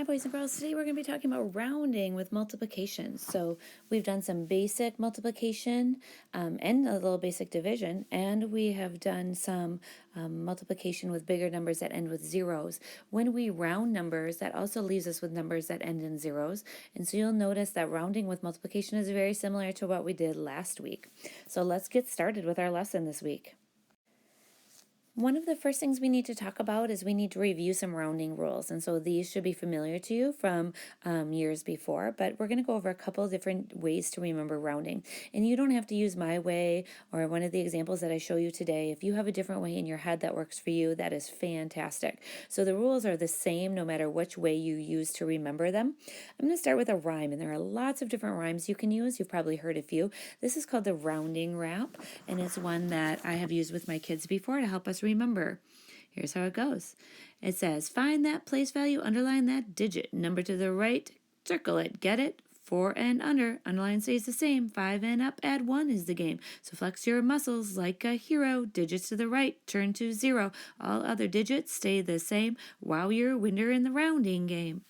Hi boys and girls, today we're going to be talking about rounding with multiplication. So we've done some basic multiplication and a little basic division, and we have done some multiplication with bigger numbers that end with zeros. When we round numbers, that also leaves us with numbers that end in zeros, and so you'll notice that rounding with multiplication is very similar to what we did last week. So let's get started with our lesson this week. One of the first things we need to talk about is we need to review some rounding rules, and so these should be familiar to you from years before, but we're going to go over a couple of different ways to remember rounding. And you don't have to use my way or one of the examples that I show you today. If you have a different way in your head that works for you, that is fantastic. So the rules are the same no matter which way you use to remember them. I'm going to start with a rhyme, and there are lots of different rhymes you can use. You've probably heard a few. This is called the rounding rap, and it's one that I have used with my kids before to help us remember. Here's how it goes. It says, find that place value, underline that digit. Number to the right, circle it, get it? 4 and under, underline stays the same. 5 and up, add 1 is the game. So flex your muscles like a hero. Digits to the right, turn to 0. All other digits stay the same. Wow, you're a winner in the rounding game.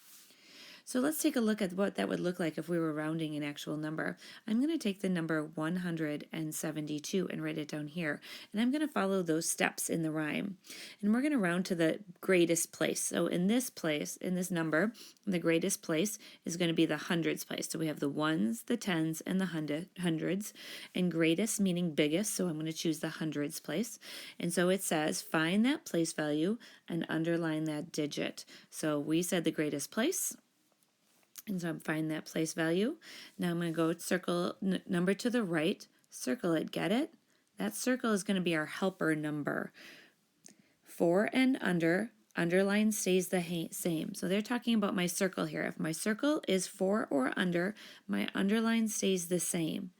So let's take a look at what that would look like if we were rounding an actual number. I'm going to take the number 172 and write it down here. And I'm going to follow those steps in the rhyme. And we're going to round to the greatest place. So in this place, in this number, the greatest place is going to be the hundreds place. So we have the ones, the tens, and the hundreds. And greatest meaning biggest, so I'm going to choose the hundreds place. And so it says, find that place value and underline that digit. So we said the greatest place. And so I'm find that place value. Now I'm going to go circle number to the right, circle it, get it? That circle is going to be our helper number. 4 and under, underline stays the same. So they're talking about my circle here. If my circle is 4 or under, my underline stays the same.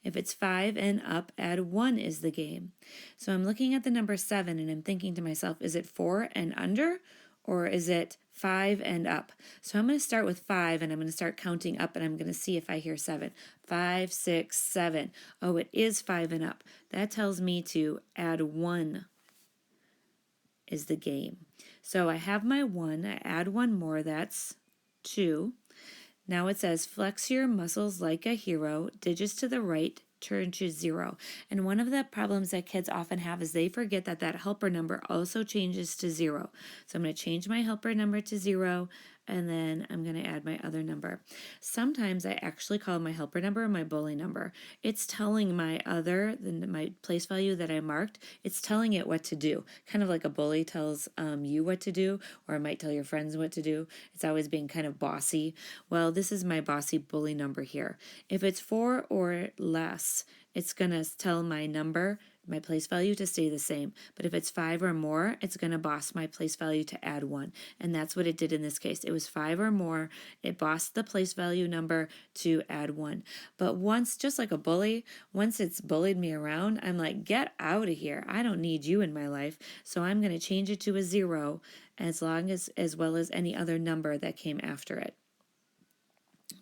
If it's 5 and up, add 1 is the game. So I'm looking at the number 7 and I'm thinking to myself, is it 4 and under? Or is it 5 and up? So I'm going to start with 5 and I'm going to start counting up and I'm going to see if I hear 7. 5, 6, 7. Oh, it is 5 and up. That tells me to add 1 is the game. So I have my 1. I add 1 more. That's 2. Now it says flex your muscles like a hero. Digits to the right, turn to 0. And one of the problems that kids often have is they forget that that helper number also changes to 0. So I'm going to change my helper number to 0, and then I'm going to add my other number. Sometimes I actually call my helper number my bully number. It's telling my my place value that I marked, it's telling it what to do. Kind of like a bully tells you what to do, or it might tell your friends what to do. It's always being kind of bossy. Well, this is my bossy bully number here. If it's 4 or less, it's going to tell my number, my place value, to stay the same. But if it's 5 or more, it's going to boss my place value to add 1. And that's what it did in this case. It was 5 or more. It bossed the place value number to add 1. But once, just like a bully, once it's bullied me around, I'm like, get out of here. I don't need you in my life. So I'm going to change it to a 0 as well as any other number that came after it.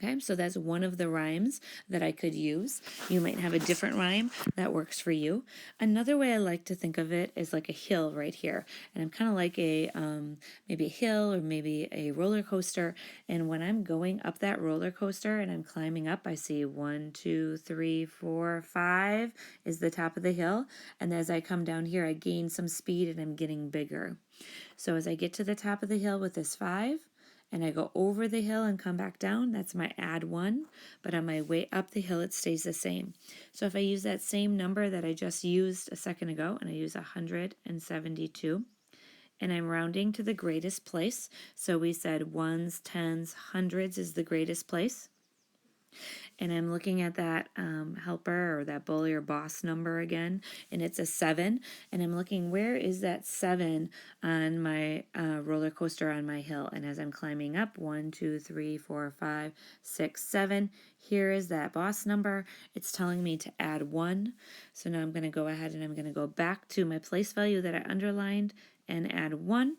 Okay, so that's one of the rhymes that I could use. You might have a different rhyme that works for you. Another way I like to think of it is like a hill right here. And I'm kind of like a maybe a hill or maybe a roller coaster. And when I'm going up that roller coaster and I'm climbing up, I see 1, 2, 3, 4, 5 is the top of the hill. And as I come down here, I gain some speed and I'm getting bigger. So as I get to the top of the hill with this 5, and I go over the hill and come back down, that's my add 1, but on my way up the hill it stays the same. So if I use that same number that I just used a second ago, and I use 172, and I'm rounding to the greatest place, so we said ones, tens, hundreds is the greatest place. And I'm looking at that helper or that bully or boss number again, and it's a 7. And I'm looking, where is that 7 on my roller coaster on my hill? And as I'm climbing up, 1, 2, 3, 4, 5, 6, 7, here is that boss number. It's telling me to add 1. So now I'm going to go ahead and I'm going to go back to my place value that I underlined and add 1.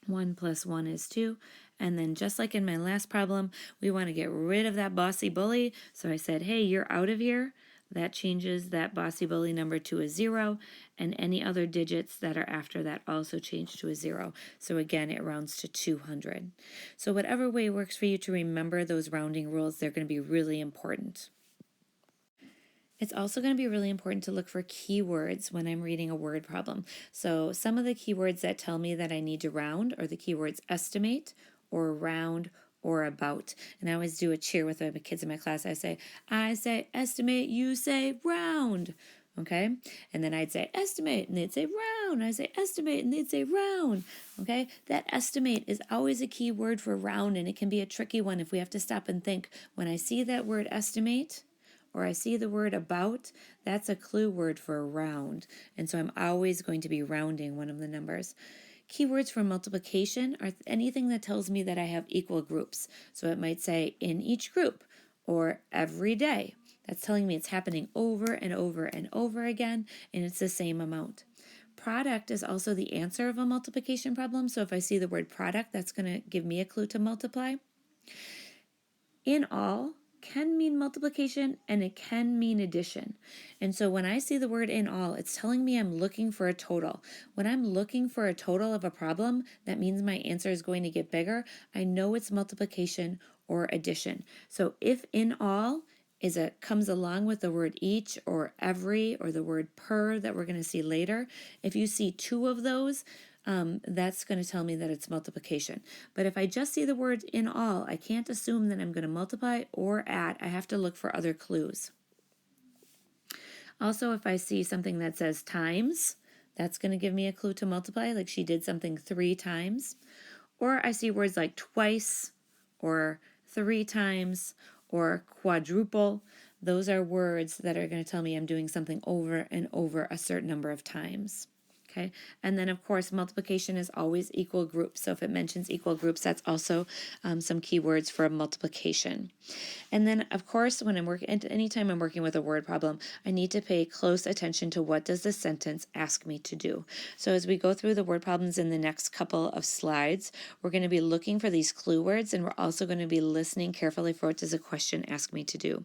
1 plus 1 is 2. And then just like in my last problem, we want to get rid of that bossy bully. So I said, hey, you're out of here. that changes that bossy bully number to a 0, and any other digits that are after that also change to a 0. So again, it rounds to 200. So whatever way works for you to remember those rounding rules, they're going to be really important. It's also going to be really important to look for keywords when I'm reading a word problem. So some of the keywords that tell me that I need to round are the keywords estimate or round or about. And I always do a cheer with the kids in my class. I say estimate, you say round. Okay, and then I'd say estimate and they'd say round. I say estimate and they'd say round. Okay, that estimate is always a key word for round, and it can be a tricky one if we have to stop and think. When I see that word estimate or I see the word about, that's a clue word for round. And so I'm always going to be rounding one of the numbers. Keywords for multiplication are anything that tells me that I have equal groups. So it might say in each group or every day. That's telling me it's happening over and over and over again, and it's the same amount. Product is also the answer of a multiplication problem. So if I see the word product, that's going to give me a clue to multiply. In all can mean multiplication and it can mean addition. And so when I see the word in all, it's telling me I'm looking for a total. When I'm looking for a total of a problem, that means my answer is going to get bigger. I know it's multiplication or addition. So if in all comes along with the word each or every or the word per that we're going to see later, if you see two of those, that's going to tell me that it's multiplication. But if I just see the word in all, I can't assume that I'm going to multiply or add. I have to look for other clues. Also, if I see something that says times, that's going to give me a clue to multiply, like she did something 3 times. Or I see words like twice or 3 times or quadruple. Those are words that are going to tell me I'm doing something over and over a certain number of times. Okay, and then of course multiplication is always equal groups. So if it mentions equal groups, that's also some keywords for multiplication. And then of course when I'm working, anytime I'm working with a word problem, I need to pay close attention to what does the sentence ask me to do. So as we go through the word problems in the next couple of slides, we're going to be looking for these clue words, and we're also going to be listening carefully for what does the question ask me to do.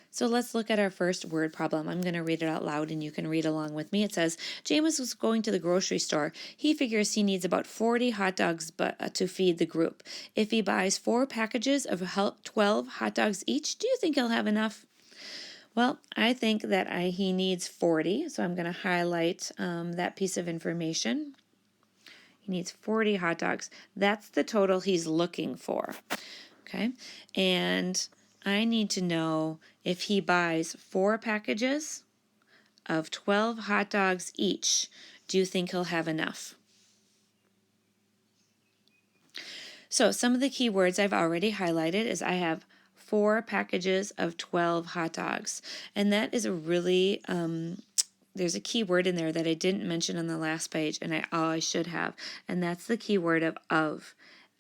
So let's look at our first word problem. I'm going to read it out loud and you can read along with me. It says, James was going to the grocery store. He figures he needs about 40 hot dogs to feed the group. If he buys 4 packages of 12 hot dogs each, do you think he'll have enough? Well, I think that he needs 40, so I'm going to highlight that piece of information. He needs 40 hot dogs. That's the total he's looking for. Okay, and I need to know if he buys 4 packages of 12 hot dogs each, do you think he'll have enough? So some of the key words I've already highlighted is I have 4 packages of 12 hot dogs. And that is a really, there's a key word in there that I didn't mention on the last page, and I should have, and that's the key word of.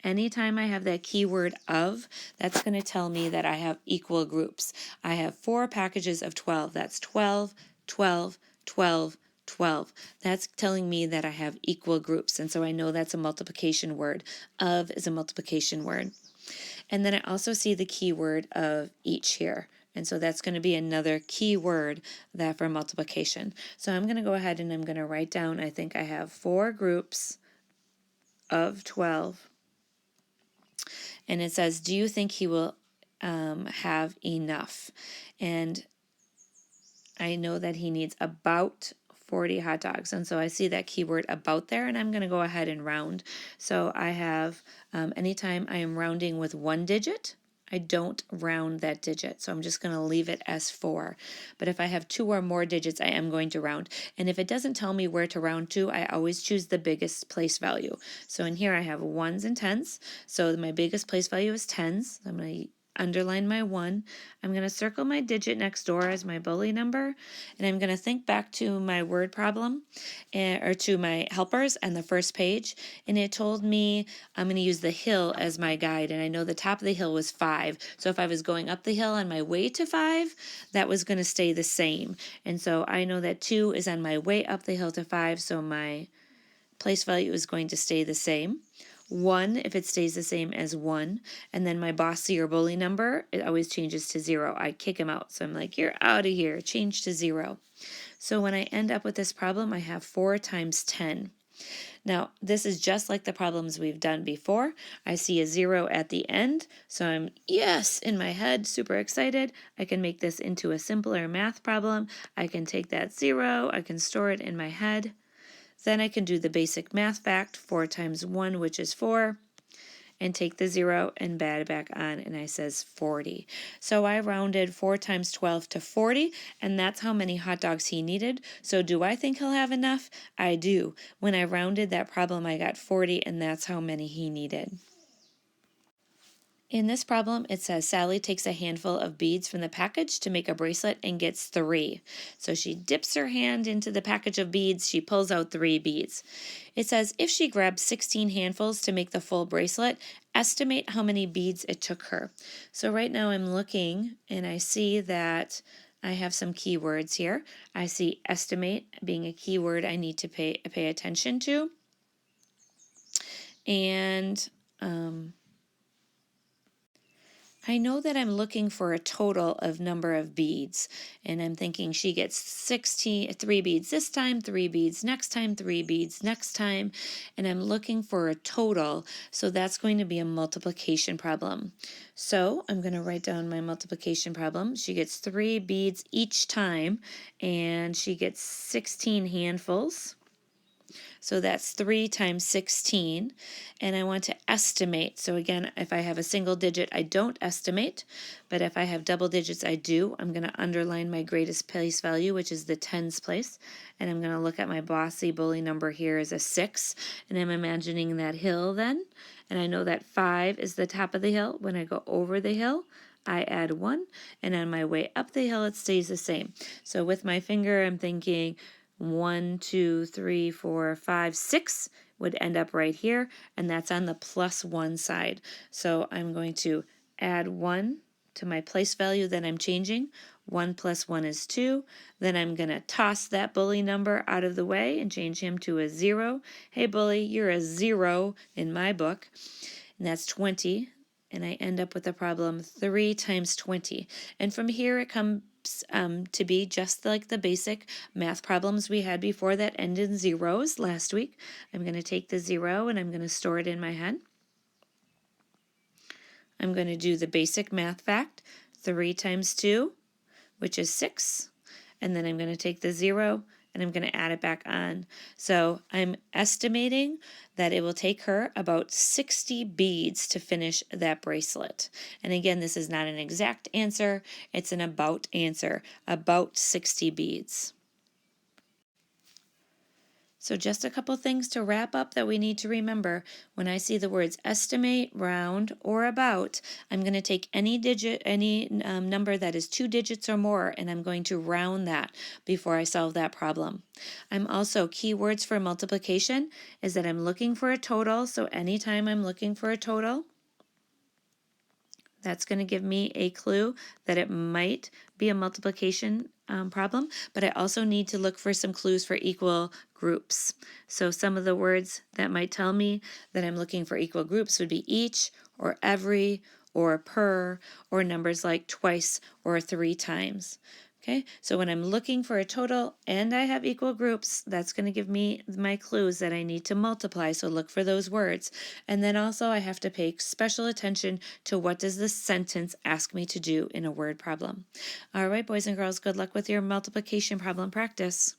Anytime I have that keyword of, that's going to tell me that I have equal groups. I have 4 packages of 12. That's 12, 12, 12, 12. That's telling me that I have equal groups. And so I know that's a multiplication word. Of is a multiplication word. And then I also see the keyword of each here. And so that's going to be another key word that for multiplication. So I'm going to go ahead and I'm going to write down, I think I have 4 groups of 12. And it says, do you think he will have enough? And I know that he needs about 40 hot dogs. And so I see that keyword about there, and I'm going to go ahead and round. So I have, anytime I am rounding with 1 digit, I don't round that digit. So I'm just going to leave it as 4. But if I have 2 or more digits, I am going to round. And if it doesn't tell me where to round to, I always choose the biggest place value. So in here I have 1s and 10s. So my biggest place value is 10s. I'm going to underline my 1. I'm going to circle my digit next door as my bully number, and I'm going to think back to my word problem, or to my helpers and the first page, and it told me I'm going to use the hill as my guide, and I know the top of the hill was 5, so if I was going up the hill on my way to 5, that was going to stay the same, and so I know that 2 is on my way up the hill to 5, so my place value is going to stay the same. 1 if it stays the same as 1, and then my bossy or bully number, it always changes to 0. I kick him out. So I'm like, you're out of here, change to 0. So when I end up with this problem, I have 4 times 10. Now, this is just like the problems we've done before. I see a 0 at the end, so I'm, yes, in my head, super excited. I can make this into a simpler math problem. I can take that 0, I can store it in my head. Then I can do the basic math fact, 4 times 1, which is 4, and take the 0 and add it back on, and I says 40. So I rounded 4 times 12 to 40, and that's how many hot dogs he needed. So do I think he'll have enough? I do. When I rounded that problem, I got 40, and that's how many he needed. In this problem, it says Sally takes a handful of beads from the package to make a bracelet and gets 3. So she dips her hand into the package of beads, she pulls out 3 beads. It says if she grabs 16 handfuls to make the full bracelet, estimate how many beads it took her. So right now I'm looking and I see that I have some keywords here. I see estimate being a keyword I need to pay attention to. And I know that I'm looking for a total of number of beads, and I'm thinking she gets 3 beads this time, 3 beads next time, 3 beads next time, and I'm looking for a total, so that's going to be a multiplication problem. So I'm going to write down my multiplication problem. She gets 3 beads each time, and she gets 16 handfuls. So that's 3 times 16, and I want to estimate. So again, if I have a single digit, I don't estimate, but if I have double digits, I do. I'm going to underline my greatest place value, which is the tens place, and I'm going to look at my bossy bully number here as a 6, and I'm imagining that hill then, and I know that 5 is the top of the hill. When I go over the hill, I add 1, and on my way up the hill, it stays the same. So with my finger, I'm thinking 1, 2, 3, 4, 5, 6 would end up right here, and that's on the +1 side. So I'm going to add 1 to my place value that I'm changing. 1 plus 1 is 2. Then I'm going to toss that bully number out of the way and change him to a 0. Hey, bully, you're a 0 in my book, and that's 20. And I end up with the problem 3 times 20. And from here it comes to be just like the basic math problems we had before that end in zeros last week. I'm going to take the 0 and I'm going to store it in my head. I'm going to do the basic math fact, 3 times 2, which is 6. And then I'm going to take the 0 and I'm going to add it back on. So I'm estimating that it will take her about 60 beads to finish that bracelet. And again, this is not an exact answer, it's an about answer, about 60 beads. So just a couple things to wrap up that we need to remember. When I see the words estimate, round, or about, I'm going to take any digit, any number that is 2 digits or more, and I'm going to round that before I solve that problem. I'm also, keywords for multiplication is that I'm looking for a total. So anytime I'm looking for a total, that's going to give me a clue that it might be a multiplication problem, but I also need to look for some clues for equal groups. So some of the words that might tell me that I'm looking for equal groups would be each, or every, or per, or numbers like twice or 3 times. Okay, so when I'm looking for a total and I have equal groups, that's going to give me my clues that I need to multiply, so look for those words. And then also I have to pay special attention to what does the sentence ask me to do in a word problem. All right, boys and girls, good luck with your multiplication problem practice.